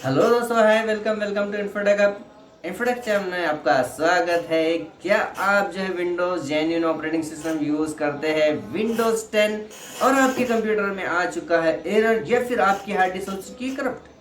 Hello दोस्तों, hi, welcome welcome to Infotech channel में आपका स्वागत है। क्या आप जो है Windows genuine operating system use करते हैं विंडोज 10 और आपके कंप्यूटर में आ चुका है एरर या फिर आपकी हार्ड डिस्क हो चुकी है करप्ट?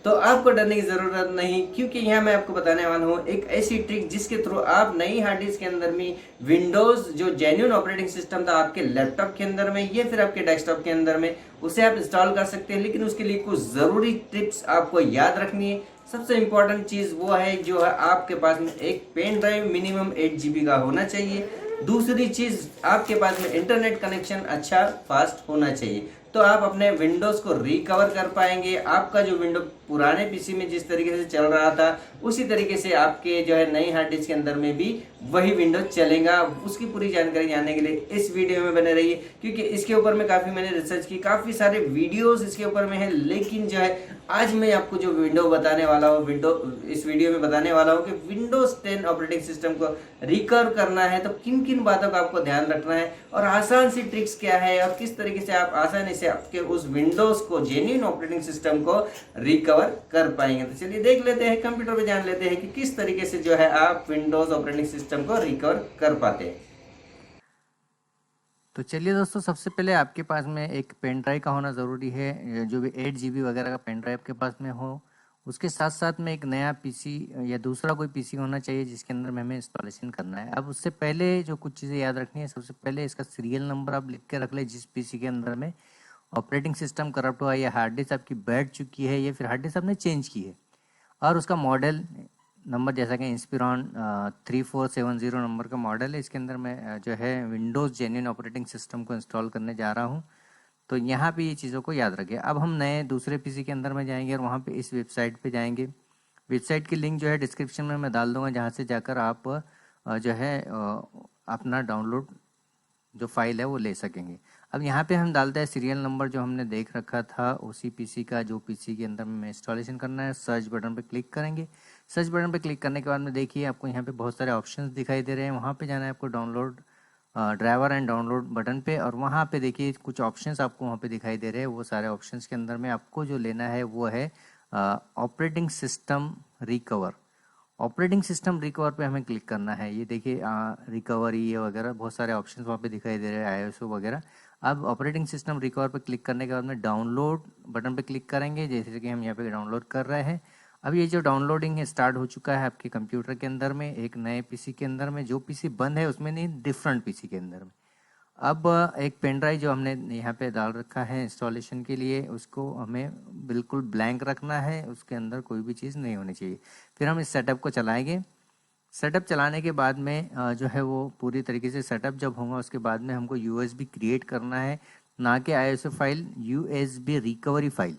तो आपको डरने की जरूरत नहीं, क्योंकि यहाँ मैं आपको बताने वाला हूँ एक ऐसी ट्रिक जिसके थ्रू आप नई हार्ड डिस्क के अंदर में विंडोज जो जेन्युइन ऑपरेटिंग सिस्टम था आपके लैपटॉप के अंदर में या फिर आपके डेस्कटॉप के अंदर में उसे आप इंस्टॉल कर सकते हैं। लेकिन उसके लिए कुछ जरूरी टिप्स आपको याद रखनी है। सबसे इंपॉर्टेंट चीज वो है जो है आपके पास में एक पेन ड्राइव मिनिमम 8 GB का होना चाहिए। दूसरी चीज आपके पास में इंटरनेट कनेक्शन अच्छा फास्ट होना चाहिए, तो आप अपने विंडोज को रिकवर कर पाएंगे। आपका जो विंडो पुराने पीसी में जिस तरीके से चल रहा था उसी तरीके से आपके जो है नई हार्ड डिस्क के अंदर में भी वही विंडो चलेगा। उसकी पूरी जानकारी जानने के लिए इस वीडियो में बने रहिए, क्योंकि इसके ऊपर में काफ़ी मैंने रिसर्च की, काफ़ी सारे वीडियोस इसके ऊपर में है। लेकिन जो है आज मैं आपको जो विंडो बताने वाला हूँ, इस वीडियो में बताने वाला हूँ कि विंडोज 10 ऑपरेटिंग सिस्टम को रिकवर करना है तो किन किन बातों का आपको ध्यान रखना है और आसान सी ट्रिक्स क्या है और किस तरीके से आप आसानी से आपके उस विंडोज को जेन्युइन ऑपरेटिंग सिस्टम को रिकवर कर पाएंगे। तो चलिए देख लेते हैं, कंप्यूटर पे जान लेते हैं कि किस तरीके से जो है आप विंडोज ऑपरेटिंग सिस्टम को रिकवर कर पाते हैं। तो चलिए दोस्तों, सबसे पहले आपके पास में एक पेन ड्राइव का होना ज़रूरी है। जो भी 8 GB वगैरह का पेन ड्राइव के पास में हो, उसके साथ साथ में एक नया पीसी या दूसरा कोई पीसी होना चाहिए जिसके अंदर में हमें इंस्टॉलेशन करना है। अब उससे पहले जो कुछ चीज़ें याद रखनी है, सबसे पहले इसका सीरियल नंबर आप लिख के रख ले। जिस पीसी के अंदर में ऑपरेटिंग सिस्टम करप्ट हुआ या हार्ड डिस्क आपकी बैठ चुकी है या फिर हार्ड डिस्क आपने चेंज की है, और उसका मॉडल नंबर जैसा कि इंस्पिरॉन 3470 नंबर का मॉडल है। इसके अंदर मैं जो है विंडोज़ जेन्युइन ऑपरेटिंग सिस्टम को इंस्टॉल करने जा रहा हूँ। तो यहाँ पे ये चीज़ों को याद रखें। अब हम नए दूसरे पीसी के अंदर में जाएंगे और वहाँ पे इस वेबसाइट पे जाएंगे। वेबसाइट की लिंक जो है डिस्क्रिप्शन में मैं डाल दूँगा, जहाँ से जाकर आप जो है अपना डाउनलोड जो फाइल है वो ले सकेंगे। अब यहाँ पे हम डालते हैं सीरियल नंबर जो हमने देख रखा था उसी पीसी का, जो पीसी के अंदर में इंस्टॉलेशन करना है। सर्च बटन पे क्लिक करेंगे। सर्च बटन पे क्लिक करने के बाद में देखिए आपको यहाँ पे बहुत सारे ऑप्शंस दिखाई दे रहे हैं। वहाँ पे जाना है आपको download driver and download button पे, और वहाँ पे देखिए कुछ ऑप्शंस आपको वहाँ पे दिखाई दे रहे हैं। वो सारे ऑप्शंस के अंदर में आपको जो लेना है वो है operating system recover. Operating system recover पे हमें क्लिक करना है। ये देखिए रिकवरी ये वगैरह बहुत सारे ऑप्शन वहाँ पे दिखाई दे रहे हैं, आईएसओ वगैरह। अब ऑपरेटिंग सिस्टम रिकवर पे क्लिक करने के बाद में डाउनलोड बटन पे क्लिक करेंगे, जैसे कि हम यहाँ पे डाउनलोड कर रहे हैं। अब ये जो डाउनलोडिंग है स्टार्ट हो चुका है आपके कंप्यूटर के अंदर में, एक नए पीसी के अंदर में। जो पीसी बंद है उसमें नहीं, डिफरेंट पीसी के अंदर में। अब एक पेन ड्राइव जो हमने यहाँ पे डाल रखा है इंस्टॉलेशन के लिए, उसको हमें बिल्कुल ब्लैंक रखना है, उसके अंदर कोई भी चीज़ नहीं होनी चाहिए। फिर हम इस सेटअप को चलाएंगे। सेटअप चलाने के बाद में जो है वो पूरी तरीके से सेटअप जब होगा उसके बाद में हमको यूएसबी क्रिएट करना है, ना कि ISO file, USB recovery file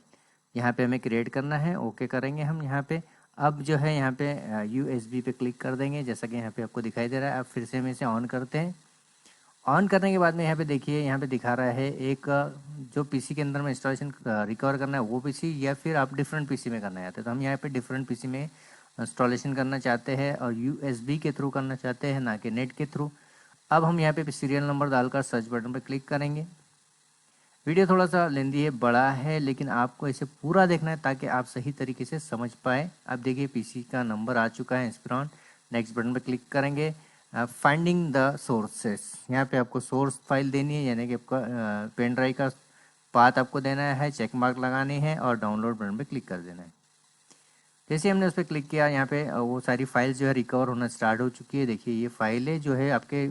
यहाँ पे हमें क्रिएट करना है। ओके करेंगे हम यहाँ पे। अब जो है यहाँ पे यूएसबी पे क्लिक कर देंगे, जैसा कि यहाँ पे आपको दिखाई दे रहा है। अब फिर से हम इसे ऑन करते हैं। ऑन करने के बाद में यहाँ पे देखिए, यहाँ पे दिखा रहा है एक जो पीसी के अंदर में इंस्टॉलेशन रिकवर करना है वो पीसी, या फिर आप डिफरेंट पीसी में करना चाहते हैं। तो हम यहाँ पे डिफरेंट पीसी में इंस्टॉलेशन करना चाहते हैं और यूएसबी के थ्रू करना चाहते हैं, ना कि नेट के थ्रू। अब हम यहाँ पे सीरियल नंबर डालकर सर्च बटन पर क्लिक करेंगे। वीडियो थोड़ा सा लेंदी है, बड़ा है, लेकिन आपको इसे पूरा देखना है ताकि आप सही तरीके से समझ पाए। अब देखिए पीसी का नंबर आ चुका है इंस्पिरॉन। नेक्स्ट बटन पर क्लिक करेंगे। फाइंडिंग द सोर्सेस, यहाँ पे आपको सोर्स फाइल देनी है, यानी कि आपका पेन ड्राइव का पाथ आपको देना है, चेक मार्क लगानी है और डाउनलोड बटन पे क्लिक कर देना है। जैसे हमने उस पर क्लिक किया, यहाँ पे वो सारी फाइल्स जो है रिकवर होना स्टार्ट हो चुकी है। देखिए ये फाइलें जो है आपके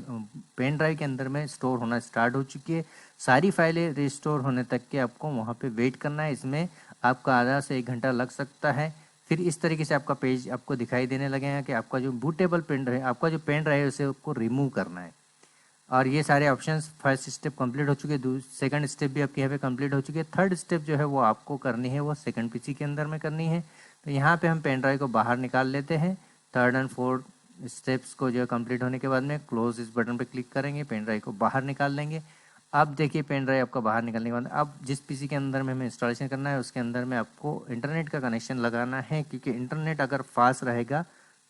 पेन ड्राइव के अंदर में स्टोर होना स्टार्ट हो चुकी है। सारी फाइलें रिस्टोर होने तक के आपको वहाँ पे वेट करना है। इसमें आपका आधा से 1 घंटा लग सकता है। फिर इस तरीके से आपका पेज आपको दिखाई देने लगेगा कि आपका जो बूटेबल पेन ड्राइव, आपका जो पेन ड्राइव है उसे आपको रिमूव करना है। और ये सारे ऑप्शंस फर्स्ट स्टेप कंप्लीट हो चुके हैं, सेकंड स्टेप भी आपके यहाँ पे कंप्लीट हो चुकी है। थर्ड स्टेप जो है वो आपको करनी है, वो सेकंड पीसी के अंदर में करनी है। तो यहाँ पे हम पेन ड्राइव को बाहर निकाल लेते हैं। थर्ड एंड फोर्थ स्टेप्स को जो है कंप्लीट होने के बाद में क्लोज इस बटन पे क्लिक करेंगे, पेन ड्राइव को बाहर निकाल लेंगे। अब देखिए पेन ड्राइव आपका बाहर निकलने के बाद अब जिस पीसी के अंदर में हमें इंस्टॉलेशन करना है उसके अंदर में आपको इंटरनेट का कनेक्शन लगाना है, क्योंकि इंटरनेट अगर फास्ट रहेगा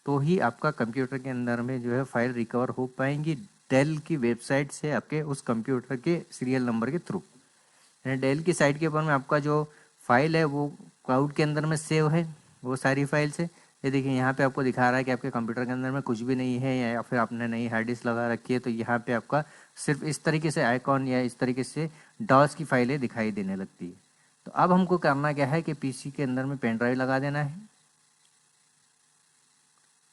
तो ही आपका कंप्यूटर के अंदर में जो है फाइल रिकवर हो पाएंगी डेल की वेबसाइट से आपके उस कंप्यूटर के सीरियल नंबर के थ्रू। यानी डेल की साइट के ऊपर में आपका जो फाइल है वो क्लाउड के अंदर में सेव है वो सारी फाइल्स है। ये देखिए यहाँ पे आपको दिखा रहा है कि आपके कंप्यूटर के अंदर में कुछ भी नहीं है या फिर आपने नई हार्ड डिस्क लगा रखी है, तो यहाँ पे आपका सिर्फ इस तरीके से आइकॉन या इस तरीके से डॉस की फाइलें दिखाई देने लगती है। तो अब हमको करना क्या है कि पीसी के अंदर में पेन ड्राइव लगा देना है।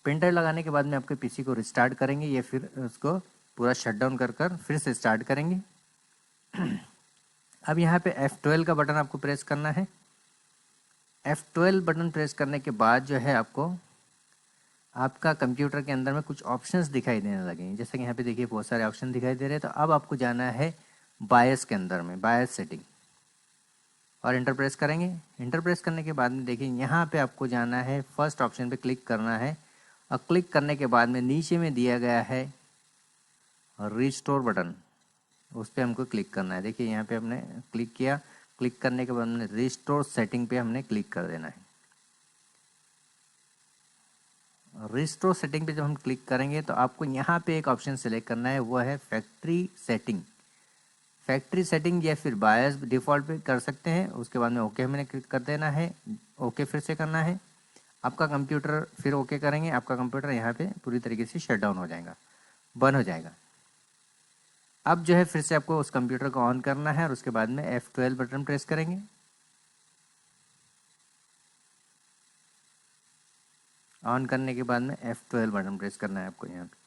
पेन ड्राइव लगाने के बाद में आपके पीसी को रिस्टार्ट करेंगे या फिर उसको पूरा शट डाउन कर फिर से स्टार्ट करेंगे। अब यहाँ पे F12 का बटन आपको प्रेस करना है। F12 बटन प्रेस करने के बाद जो है आपको आपका कंप्यूटर के अंदर में कुछ ऑप्शंस दिखाई देने लगेंगे। जैसे कि यहाँ पे देखिए बहुत सारे ऑप्शन दिखाई दे रहे हैं। तो अब आपको जाना है बायस के अंदर में, बायस सेटिंग, और इंटर प्रेस करेंगे। इंटर प्रेस करने के बाद में देखिए यहाँ पे आपको जाना है, फर्स्ट ऑप्शन पे क्लिक करना है और क्लिक करने के बाद में नीचे में दिया गया है रिस्टोर बटन, उस पर हमको क्लिक करना है। देखिए यहाँ पे हमने क्लिक किया, क्लिक करने के बाद हमने रिस्टोर सेटिंग पे हमने क्लिक कर देना है। रिस्टोर सेटिंग पे जब हम क्लिक करेंगे तो आपको यहाँ पे एक ऑप्शन सेलेक्ट करना है, वो है फैक्ट्री सेटिंग। फैक्ट्री सेटिंग या फिर बायस डिफ़ॉल्ट पे कर सकते हैं। उसके बाद में ओके हमने क्लिक कर देना है, ओके फिर से करना है। आपका कंप्यूटर फिर ओके करेंगे, आपका कंप्यूटर यहाँ पे पूरी तरीके से शट डाउन हो जाएगा, बंद हो जाएगा। अब जो है फिर से आपको उस कंप्यूटर को ऑन करना है और उसके बाद में F12 बटन प्रेस करेंगे। ऑन करने के बाद में F12 बटन प्रेस करना है आपको यहाँ पे।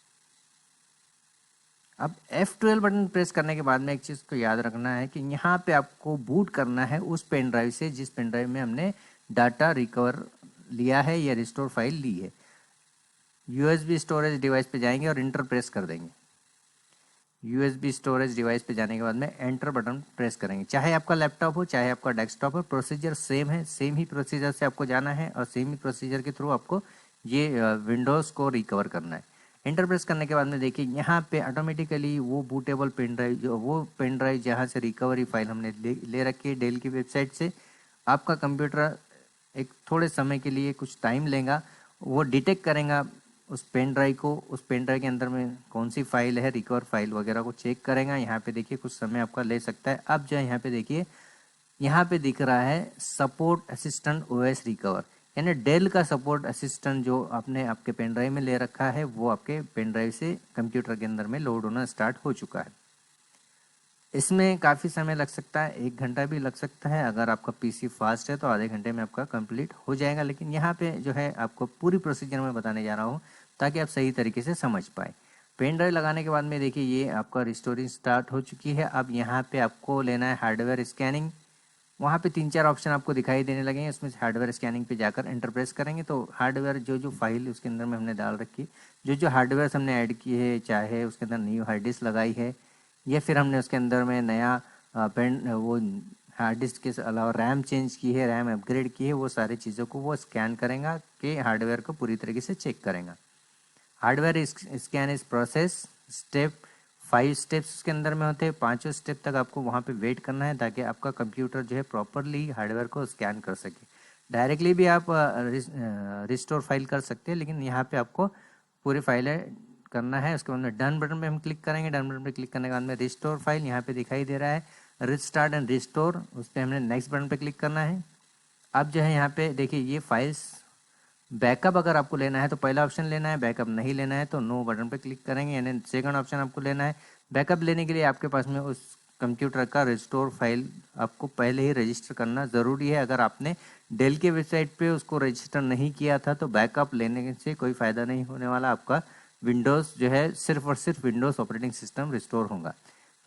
अब F12 बटन प्रेस करने के बाद में एक चीज़ को याद रखना है कि यहाँ पे आपको बूट करना है उस पेन ड्राइव से जिस पेन ड्राइव में हमने डाटा रिकवर लिया है या रिस्टोर फाइल ली है। USB स्टोरेज डिवाइस पे जाएंगे और इंटर प्रेस कर देंगे। USB स्टोरेज डिवाइस पे जाने के बाद में एंटर बटन प्रेस करेंगे। चाहे आपका लैपटॉप हो चाहे आपका डेस्कटॉप हो, प्रोसीजर सेम है, सेम ही प्रोसीजर से आपको जाना है और सेम ही प्रोसीजर के थ्रू आपको ये विंडोज़ को रिकवर करना है। इंटर प्रेस करने के बाद में देखिए यहाँ पे ऑटोमेटिकली वो बूटेबल पेन ड्राइव, जो वो पेन ड्राइव जहाँ से रिकवरी फाइल हमने ले रखी है डेल की वेबसाइट से, आपका कंप्यूटर एक थोड़े समय के लिए कुछ टाइम लेगा, वो डिटेक्ट करेगा उस पेन ड्राइव को, उस पेन ड्राइव के अंदर में कौन सी फाइल है, रिकवर फाइल वगैरह को चेक करेगा। यहाँ पे देखिए कुछ समय आपका ले सकता है। अब जो है यहाँ पे देखिए, यहाँ पे दिख रहा है सपोर्ट असिस्टेंट OS रिकवर, यानी डेल का सपोर्ट असिस्टेंट जो आपने आपके पेन ड्राइव में ले रखा है वो आपके पेन ड्राइव से कंप्यूटर के अंदर में लोड होना स्टार्ट हो चुका है। इसमें काफ़ी समय लग सकता है, 1 घंटा भी लग सकता है। अगर आपका पीसी फास्ट है तो आधे घंटे में आपका कंप्लीट हो जाएगा। लेकिन यहाँ पे जो है आपको पूरी प्रोसीजर में बताने जा रहा हूँ ताकि आप सही तरीके से समझ पाए। पेन ड्राइव लगाने के बाद में देखिए ये आपका रिस्टोरिंग स्टार्ट हो चुकी है। अब यहाँ पे आपको लेना है हार्डवेयर स्कैनिंग। वहाँ पे 3-4 ऑप्शन आपको दिखाई देने लगेंगे, उसमें से हार्डवेयर स्कैनिंग पे जाकर एंटर प्रेस करेंगे तो हार्डवेयर जो फाइल उसके अंदर में हमने डाल रखी, जो हार्डवेयर हमने ऐड की है, चाहे उसके अंदर न्यू हार्ड डिस्क लगाई है या फिर हमने उसके अंदर में नया पेन वो हार्ड डिस्क के अलावा रैम चेंज की है, रैम अपग्रेड की है, वो सारी चीज़ों को वो स्कैन करेगा कि हार्डवेयर को पूरी तरीके से चेक करेगा। हार्डवेयर स्कैन इस प्रोसेस स्टेप 5 स्टेप्स उसके अंदर में होते हैं। 5 स्टेप तक आपको वहाँ पे वेट करना है ताकि आपका कंप्यूटर जो है प्रॉपरली हार्डवेयर को स्कैन कर सके। डायरेक्टली भी आप रिस्टोर फाइल कर सकते हैं, लेकिन यहाँ पे आपको पूरी फाइलें करना है। उसके बाद में डन बटन पे हम क्लिक करेंगे। डन बटन पे क्लिक करने के बाद में रिस्टोर फाइल यहाँ पे दिखाई दे रहा है, रिस्टार्ट एंड रिस्टोर, उस पर हमने नेक्स्ट बटन पे क्लिक करना है। अब जो है यहाँ पे देखिए ये फाइल्स बैकअप अगर आपको लेना है तो पहला ऑप्शन लेना है, बैकअप नहीं लेना है तो नो बटन पे क्लिक करेंगे, यानी सेकंड ऑप्शन आपको लेना है। बैकअप लेने के लिए आपके पास में उस कंप्यूटर का रिस्टोर फाइल आपको पहले ही रजिस्टर करना ज़रूरी है। अगर आपने डेल के वेबसाइट पे उसको रजिस्टर नहीं किया था तो बैकअप लेने से कोई फ़ायदा नहीं होने वाला। आपका विंडोज़ जो है सिर्फ और सिर्फ विंडोज़ ऑपरेटिंग सिस्टम रिस्टोर होगा।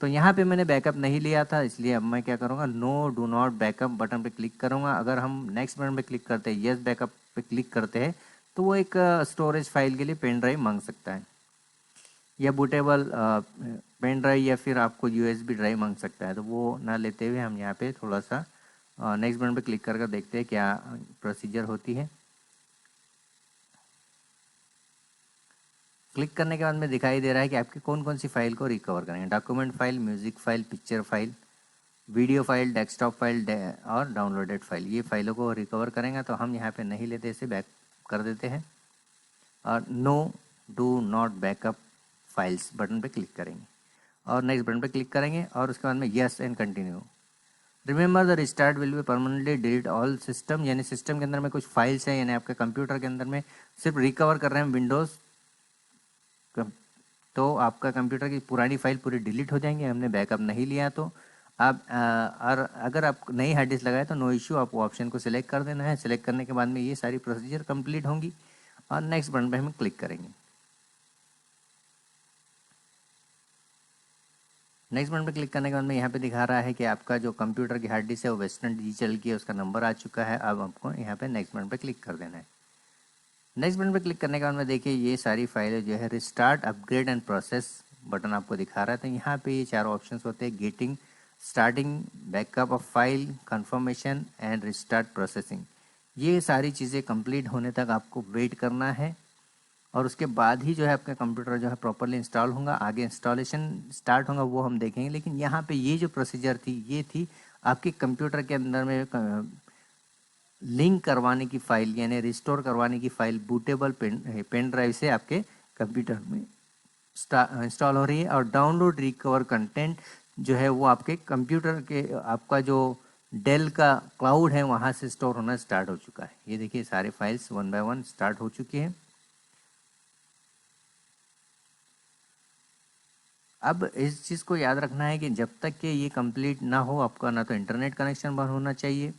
तो यहाँ पे मैंने बैकअप नहीं लिया था, इसलिए अब मैं क्या करूँगा, no do not backup button पे क्लिक करूँगा। अगर हम नेक्स्ट बटन पे क्लिक करते हैं, यस बैकअप पे क्लिक करते हैं, तो वो एक स्टोरेज फाइल के लिए पेन ड्राइव मांग सकता है या बूटेबल पेन ड्राइव या फिर आपको USB ड्राइव मांग सकता है। तो वो ना लेते हुए हम यहाँ पे थोड़ा सा नेक्स्ट बटन पे क्लिक कर देखते हैं क्या प्रोसीजर होती है। क्लिक करने के बाद में दिखाई दे रहा है कि आपकी कौन कौन सी फाइल को रिकवर करेंगे। Document file, music file, picture file, video file, desktop file और डाउनलोडेड फाइल, ये फाइलों को रिकवर करेंगे। तो हम यहाँ पे नहीं लेते, इसे बैक कर देते हैं और no do not backup files button पे क्लिक करेंगे और नेक्स्ट बटन पे क्लिक करेंगे और उसके बाद में yes and continue. Remember the restart will be permanently delete all system, यानी सिस्टम के अंदर में कुछ फाइल्स हैं, यानी आपके कंप्यूटर के अंदर में सिर्फ रिकवर कर रहे हैं विंडोज़, तो आपका कंप्यूटर की पुरानी फाइल पूरी डिलीट हो जाएंगी, हमने बैकअप नहीं लिया तो। आप और अगर आप नई हार्ड डिस्क लगाए तो नो इश्यू, आपको ऑप्शन को सिलेक्ट कर देना है। सिलेक्ट करने के बाद में ये सारी प्रोसीजर कंप्लीट होंगी और नेक्स्ट बटन पे हम क्लिक करेंगे। नेक्स्ट बटन पे क्लिक करने के बाद में यहाँ पे दिखा रहा है कि आपका जो कंप्यूटर की हार्ड डिस्क है वो वेस्टर्न डिजिटल की है, उसका नंबर आ चुका है। अब आपको यहाँ पे नेक्स्ट बटन पे क्लिक कर देना है। नेक्स्ट बटन पे क्लिक करने के बाद में देखिए ये सारी फाइलें जो है restart, upgrade and process button आपको दिखा रहा है। तो यहाँ पे ये चारों ऑप्शंस होते हैं, getting, starting, backup of file, confirmation and restart processing. ये सारी चीज़ें कंप्लीट होने तक आपको वेट करना है और उसके बाद ही जो है आपका कंप्यूटर जो है प्रॉपरली इंस्टॉल होगा। आगे इंस्टॉलेशन स्टार्ट होगा वो हम देखेंगे, लेकिन यहाँ पे ये जो प्रोसीजर थी ये थी आपके कंप्यूटर के अंदर में लिंक करवाने की फाइल, यानी रिस्टोर करवाने की फाइल बूटेबल पेन ड्राइव से आपके कंप्यूटर में इंस्टॉल हो रही है और डाउनलोड रिकवर कंटेंट जो है वो आपके कंप्यूटर के आपका जो डेल का क्लाउड है वहाँ से स्टोर होना स्टार्ट हो चुका है। ये देखिए सारे फाइल्स 1 बाय 1 स्टार्ट हो चुकी हैं। अब इस चीज़ को याद रखना है कि जब तक कि ये कंप्लीट ना हो आपका ना तो इंटरनेट कनेक्शन बंद होना चाहिए,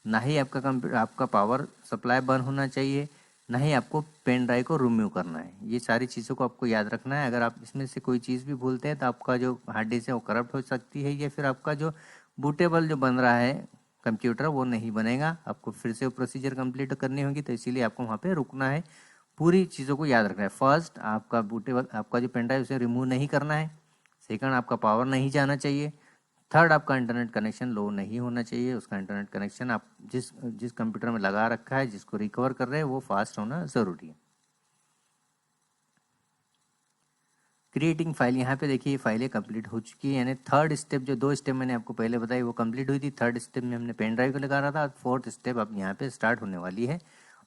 ना ही आपका पावर सप्लाई बंद होना चाहिए, ना ही आपको पेन ड्राइव को रिमूव करना है। ये सारी चीज़ों को आपको याद रखना है। अगर आप इसमें से कोई चीज़ भी भूलते हैं तो आपका जो हार्ड डिस्क है वो करप्ट हो सकती है या फिर आपका जो बूटेबल जो बन रहा है कंप्यूटर वो नहीं बनेगा। आपको फिर से वो प्रोसीजर कंप्लीट करनी होगी, तो इसीलिए आपको वहाँ पे रुकना है। पूरी चीज़ों को याद रखना है। फर्स्ट, आपका बूटेबल आपका जो पेन ड्राइव उसे रिमूव नहीं करना है। सेकंड, आपका पावर नहीं जाना चाहिए। थर्ड, आपका इंटरनेट कनेक्शन लो नहीं होना चाहिए। उसका इंटरनेट कनेक्शन आप जिस कंप्यूटर में लगा रखा है, जिसको रिकवर कर रहे हैं, वो फास्ट होना ज़रूरी है। क्रिएटिंग फाइल, यहाँ पे देखिए ये फाइलें कंप्लीट हो चुकी है, यानी थर्ड स्टेप, जो 2 स्टेप मैंने आपको पहले बताई वो कंप्लीट हुई थी। थर्ड स्टेप में हमने पेन ड्राइव को लगा रहा था। फोर्थ स्टेप अब यहाँ पे स्टार्ट होने वाली है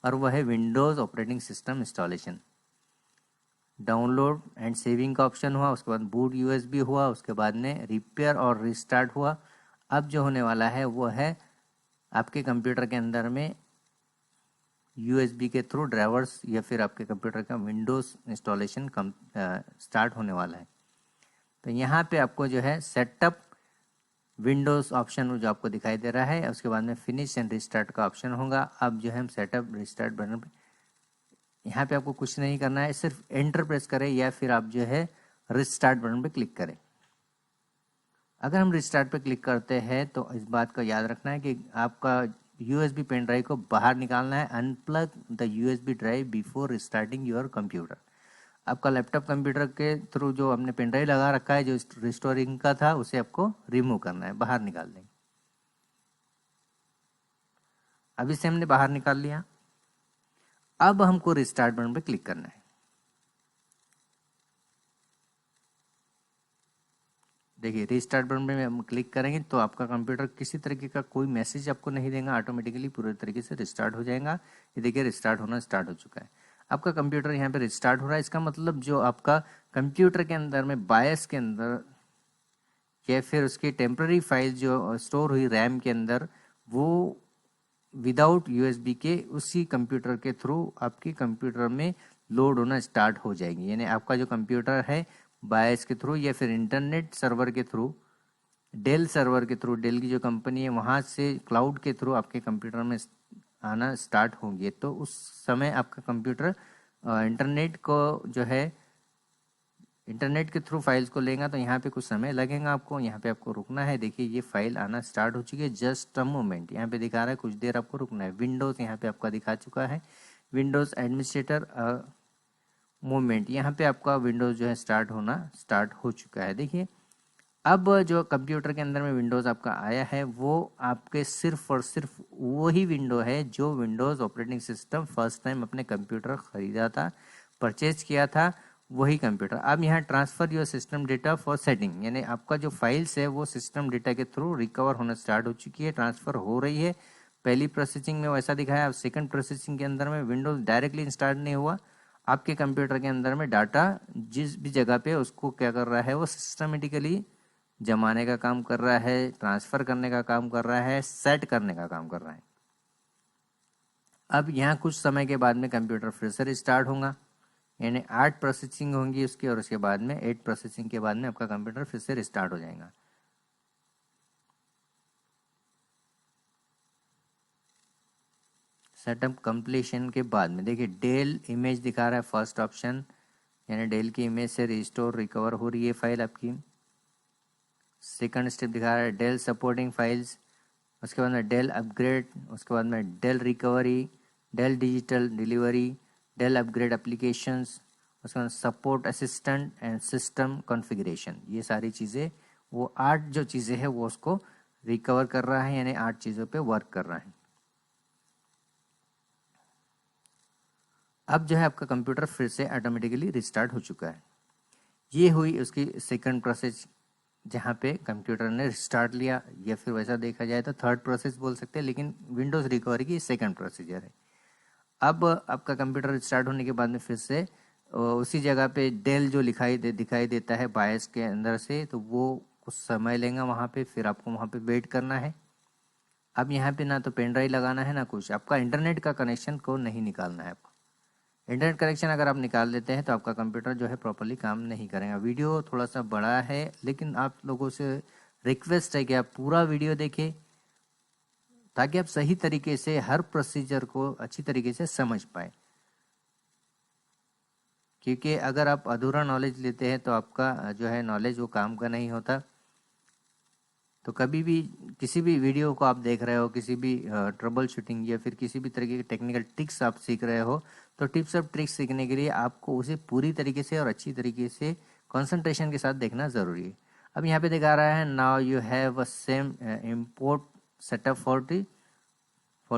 और वह है Windows operating system installation. Download and saving का ऑप्शन हुआ, उसके बाद बूट यूएसबी हुआ, उसके बाद में रिपेयर और रिस्टार्ट हुआ। अब जो होने वाला है वो है आपके कंप्यूटर के अंदर में यूएसबी के थ्रू ड्राइवर्स या फिर आपके कंप्यूटर का विंडोज़ इंस्टॉलेशन स्टार्ट होने वाला है। तो यहाँ पे आपको जो है सेटअप विंडोज़ ऑप्शन जो आपको दिखाई दे रहा है, उसके बाद में फिनिश एंड रिस्टार्ट का ऑप्शन होगा। अब जो है हम सेटअप रिस्टार्ट बटन पे, यहाँ पे आपको कुछ नहीं करना है, सिर्फ एंटर प्रेस करें या फिर आप जो है रिस्टार्ट बटन पे क्लिक करें। अगर हम रिस्टार्ट पे क्लिक करते हैं तो इस बात का याद रखना है कि आपका यूएसबी पेन ड्राइव को बाहर निकालना है। Unplug the USB drive before restarting your computer. आपका लैपटॉप कंप्यूटर के थ्रू जो हमने पेन ड्राइव लगा रखा है, जो रिस्टोरिंग का था, उसे आपको रिमूव करना है, बाहर निकाल देंगे। अभी से हमने बाहर निकाल लिया। अब हमको रिस्टार्ट बटन पे क्लिक करना है। देखिए रिस्टार्ट बटन पे हम क्लिक करेंगे तो आपका कंप्यूटर किसी तरीके का कोई मैसेज आपको नहीं देगा, ऑटोमेटिकली पूरे तरीके से रिस्टार्ट हो जाएगा। ये देखिए रिस्टार्ट होना स्टार्ट हो चुका है। आपका कंप्यूटर यहाँ पे रिस्टार्ट हो रहा है। इसका मतलब जो आपका कंप्यूटर के अंदर में बायस के अंदर या फिर उसकी टेम्पररी फाइल जो स्टोर हुई रैम के अंदर, वो विदाउट यूएसबी के उसी कंप्यूटर के थ्रू आपके कंप्यूटर में लोड होना स्टार्ट हो जाएगी। यानी आपका जो कंप्यूटर है बायस के थ्रू या फिर इंटरनेट सर्वर के थ्रू, डेल सर्वर के थ्रू, डेल की जो कंपनी है वहाँ से क्लाउड के थ्रू आपके कंप्यूटर में आना स्टार्ट होंगे, तो उस समय आपका कंप्यूटर इंटरनेट को जो है इंटरनेट के थ्रू फाइल्स को लेगा, तो यहाँ पे कुछ समय लगेगा आपको। यहाँ पे आपको रुकना है। देखिए ये फाइल आना स्टार्ट हो चुकी है। जस्ट अ मोमेंट यहाँ पे दिखा रहा है, कुछ देर आपको रुकना है। विंडोज़ यहाँ पे आपका दिखा चुका है, विंडोज़ एडमिनिस्ट्रेटर मोमेंट, यहाँ पे आपका विंडोज़ जो है स्टार्ट होना स्टार्ट हो चुका है। देखिए अब जो कंप्यूटर के अंदर में विंडोज़ आपका आया है वो आपके सिर्फ और सिर्फ वही विंडो है जो Windows operating system first time अपने कंप्यूटर ख़रीदा था, परचेज किया था, वही कंप्यूटर। अब यहाँ transfer your system data for setting, यानी आपका जो फाइल्स है वो सिस्टम डेटा के थ्रू रिकवर होना स्टार्ट हो चुकी है, ट्रांसफ़र हो रही है। पहली प्रोसेसिंग में वैसा दिखाया। अब सेकंड प्रोसेसिंग के अंदर में विंडोज़ डायरेक्टली इंस्टॉल नहीं हुआ, आपके कंप्यूटर के अंदर में डाटा जिस भी जगह पे उसको क्या कर रहा है वो सिस्टमेटिकली जमाने का काम कर रहा है, ट्रांसफ़र करने का काम कर रहा है, सेट करने का काम कर रहा है। अब यहाँ कुछ समय के बाद में कंप्यूटर फिर से रिस्टार्ट होगा, यानी 8 प्रोसेसिंग होंगी उसकी, और उसके बाद में 8 प्रोसेसिंग के बाद में आपका कंप्यूटर फिर से रिस्टार्ट हो जाएगा। सेटअप कंप्लीशन के बाद में देखिए डेल इमेज दिखा रहा है फर्स्ट ऑप्शन, यानी डेल की इमेज से रिस्टोर रिकवर हो रही है फाइल आपकी। सेकंड स्टेप दिखा रहा है डेल सपोर्टिंग फाइल्स, उसके बाद में डेल अपग्रेड, उसके बाद में Dell recovery, Dell digital delivery, Dell upgrade applications, उसके बाद support assistant and system configuration. ये सारी चीज़ें, वो 8 जो चीज़ें हैं वो उसको रिकवर कर रहा है, यानी 8 चीज़ों पे वर्क कर रहा है। अब जो है आपका कंप्यूटर फिर से ऑटोमेटिकली रिस्टार्ट हो चुका है। ये हुई उसकी सेकंड प्रोसेस, जहाँ पे कंप्यूटर ने रिस्टार्ट लिया, या फिर वैसा देखा जाए तो थर्ड प्रोसेस बोल सकते हैं, लेकिन विंडोज़ रिकवरी की सेकंड प्रोसीजर है। अब आपका कंप्यूटर स्टार्ट होने के बाद में फिर से उसी जगह पे डेल जो दिखाई देता है बायस के अंदर से, तो वो कुछ समय लेगा वहाँ पे, फिर आपको वहाँ पे वेट करना है। अब यहाँ पे ना तो पेन ड्राइव लगाना है ना कुछ, आपका इंटरनेट का कनेक्शन को नहीं निकालना है आपको। इंटरनेट कनेक्शन अगर आप निकाल देते हैं तो आपका कंप्यूटर जो है प्रॉपर्ली काम नहीं करेगा। वीडियो थोड़ा सा बड़ा है, लेकिन आप लोगों से रिक्वेस्ट है कि आप पूरा वीडियो देखें, ताकि आप सही तरीके से हर प्रोसीजर को अच्छी तरीके से समझ पाए। क्योंकि अगर आप अधूरा नॉलेज लेते हैं तो आपका जो है नॉलेज वो काम का नहीं होता। तो कभी भी किसी भी वीडियो को आप देख रहे हो, किसी भी ट्रबल शूटिंग या फिर किसी भी तरीके के टेक्निकल ट्रिक्स आप सीख रहे हो, तो टिप्स और ट्रिक्स सीखने के लिए आपको उसे पूरी तरीके से और अच्छी तरीके से कंसंट्रेशन के साथ देखना ज़रूरी है। अब यहाँ पे दिखा रहा है now you have a same import setup for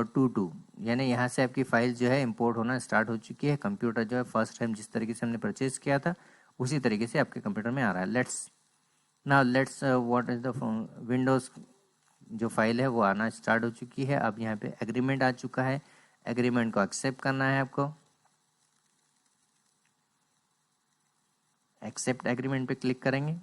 two, यानी यहाँ से आपकी फाइल जो है इंपोर्ट होना स्टार्ट हो चुकी है। कंप्यूटर जो है फर्स्ट टाइम जिस तरीके से हमने परचेज़ किया था उसी तरीके से आपके कंप्यूटर में आ रहा है। Let's what is the Windows जो फाइल है वो आना स्टार्ट हो चुकी है। अब यहाँ पे एग्रीमेंट आ चुका है, एग्रीमेंट को एक्सेप्ट करना है आपको। एक्सेप्ट एग्रीमेंट पे क्लिक करेंगे।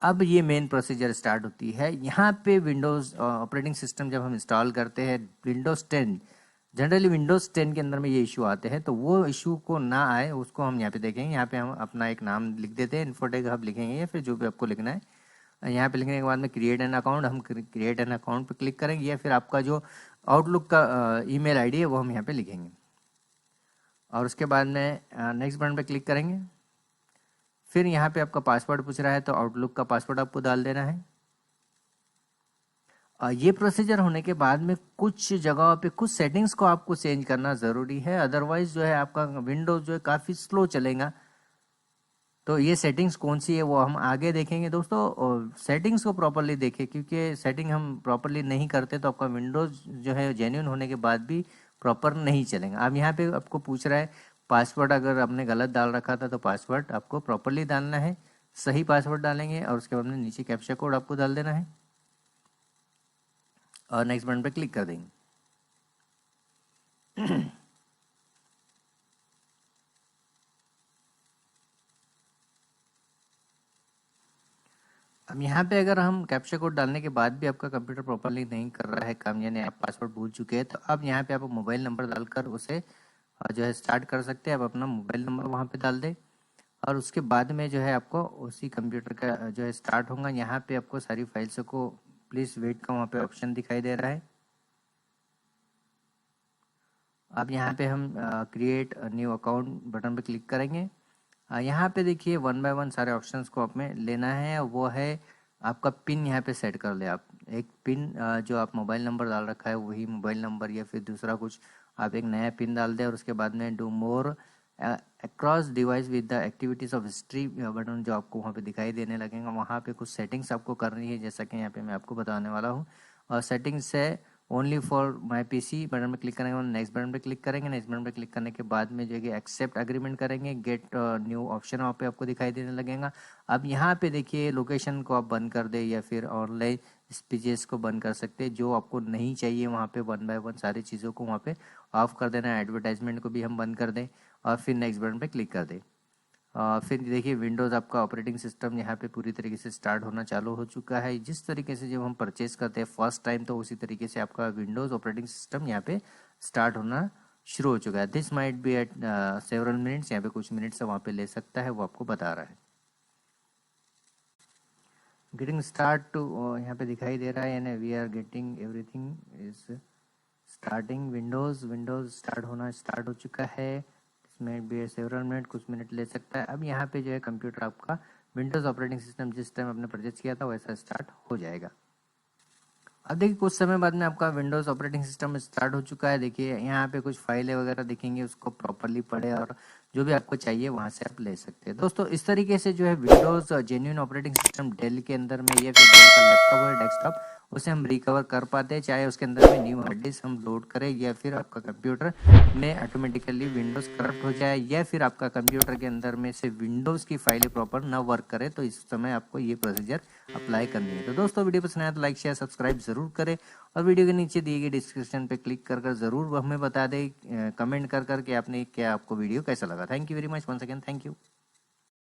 अब ये मेन प्रोसीजर स्टार्ट होती है। यहाँ पे विंडोज़ ऑपरेटिंग सिस्टम जब हम इंस्टॉल करते हैं विंडोज़ 10, जनरली विंडोज़ 10 के अंदर में ये इशू आते हैं, तो वो इशू को ना आए उसको हम यहाँ पे देखेंगे। यहाँ पे हम अपना एक नाम लिख देते हैं, इन्फोटेक हब लिखेंगे या फिर जो भी आपको लिखना है। यहाँ पे लिखने के बाद में क्रिएट एन अकाउंट, हम क्रिएट एन अकाउंट पे क्लिक करेंगे, या फिर आपका जो आउटलुक का ईमेल आईडी है वो हम यहाँ पे लिखेंगे, और उसके बाद में नेक्स्ट बटन पे क्लिक करेंगे। फिर यहाँ पे आपका पासवर्ड पूछ रहा है, तो आउटलुक का पासवर्ड आपको डाल देना है। ये प्रोसीजर होने के बाद में कुछ जगहों पे कुछ सेटिंग्स को आपको चेंज करना ज़रूरी है, अदरवाइज जो है आपका विंडोज़ जो है काफ़ी स्लो चलेगा। तो ये सेटिंग्स कौन सी है वो हम आगे देखेंगे दोस्तों। सेटिंग्स को प्रॉपरली देखें, क्योंकि सेटिंग हम प्रॉपरली नहीं करते तो आपका विंडोज़ जो है जेन्युइन होने के बाद भी प्रॉपर नहीं चलेगा। अब यहाँ पे आपको पूछ रहा है पासवर्ड, अगर आपने गलत डाल रखा था तो पासवर्ड आपको प्रॉपरली डालना है, सही पासवर्ड डालेंगे, और उसके बाद में नीचे कैप्चा कोड आपको डाल देना है और नेक्स्ट बटन पर क्लिक कर देंगे। अब यहाँ पे अगर हम कैप्चा कोड डालने के बाद भी आपका कंप्यूटर प्रॉपरली नहीं कर रहा है काम, यानी आप पासवर्ड भूल चुके हैं, तो अब यहाँ पे आप मोबाइल नंबर डालकर उसे जो है स्टार्ट कर सकते हैं। आप अपना मोबाइल नंबर वहाँ पे डाल दें, और उसके बाद में जो है आपको उसी कंप्यूटर का जो है स्टार्ट होगा। यहाँ पे आपको सारी फाइल्स को प्लीज़ वेट का वहाँ पे ऑप्शन दिखाई दे रहा है। अब यहाँ पे हम क्रिएट न्यू अकाउंट बटन पे क्लिक करेंगे। यहाँ पे देखिए 1 बाय 1 सारे ऑप्शंस को आप में लेना है, वो है आपका पिन। यहाँ पे सेट कर ले आप एक पिन, जो आप मोबाइल नंबर डाल रखा है वही मोबाइल नंबर या फिर दूसरा कुछ आप एक नया पिन डाल दें, और उसके बाद में do more across device with the activities of history button जो आपको वहाँ पे दिखाई देने लगेगा। वहाँ पे कुछ सेटिंग्स आपको करनी है, जैसा कि यहाँ पे मैं आपको बताने वाला हूँ। और सेटिंग्स है only for my PC button पे क्लिक करेंगे और नेक्स्ट बटन पे क्लिक करेंगे। नेक्स्ट बटन पे क्लिक करने के बाद में जो है कि एक्सेप्ट एग्रीमेंट करेंगे, गेट न्यू ऑप्शन वहाँ पे आपको दिखाई देने लगेगा। अब यहाँ पे देखिए लोकेशन को आप बंद कर दे या फिर ऑनलाइन स्पीचेस को बंद कर सकते हैं, जो आपको नहीं चाहिए वहाँ पे 1 बाय 1 सारी चीज़ों को वहाँ पे ऑफ कर देना है। एडवर्टाइजमेंट को भी हम बंद कर दें और फिर नेक्स्ट बटन पे क्लिक कर दें। फिर देखिए विंडोज़ आपका ऑपरेटिंग सिस्टम यहाँ पे पूरी तरीके से स्टार्ट होना चालू हो चुका है। जिस तरीके से जब हम परचेज करते हैं फर्स्ट टाइम, तो उसी तरीके से आपका विंडोज़ ऑपरेटिंग सिस्टम यहाँ पे स्टार्ट होना शुरू हो चुका है। This might be eight several minutes, यहाँ पे कुछ मिनट्स वहाँ पे ले सकता है, वो आपको बता रहा है। गेटिंग स्टार्ट टू यहाँ पे दिखाई दे रहा है, यानी we are getting everything is starting. Windows start होना स्टार्ट हो चुका है। इसमें भी सेवरल मिनट, कुछ मिनट ले सकता है। अब यहाँ पे जो है कंप्यूटर आपका विंडोज़ ऑपरेटिंग सिस्टम जिस टाइम आपने परचेज किया था वैसा स्टार्ट हो जाएगा। अब देखिए कुछ समय बाद में आपका विंडोज़ ऑपरेटिंग सिस्टम स्टार्ट हो चुका है। देखिए यहाँ पे कुछ फाइलें वगैरह दिखेंगी, उसको प्रॉपरली पढ़े और जो भी आपको चाहिए वहाँ से आप ले सकते हैं। दोस्तों इस तरीके से जो है Windows genuine operating system Dell के अंदर में या फिर डेल का लैपटॉप है डेस्कटॉप, उसे हम रिकवर कर पाते हैं, चाहे उसके अंदर में न्यू हार्ड डिस्क हम लोड करें या फिर आपका कंप्यूटर में ऑटोमेटिकली विंडोज़ करप्ट हो जाए या फिर आपका कंप्यूटर के अंदर में से विंडोज़ की फाइलें प्रॉपर ना वर्क करे, तो इस समय आपको ये प्रोसीजर अप्लाई करनी है। तो दोस्तों वीडियो पसंद आया तो लाइक शेयर सब्सक्राइब जरूर करें और वीडियो के नीचे दिए गए डिस्क्रिप्शन पे क्लिक कर जरूर हमें बता दें, कमेंट कर के आपने क्या आपको वीडियो कैसा लगा। Thank you very much once again, thank you.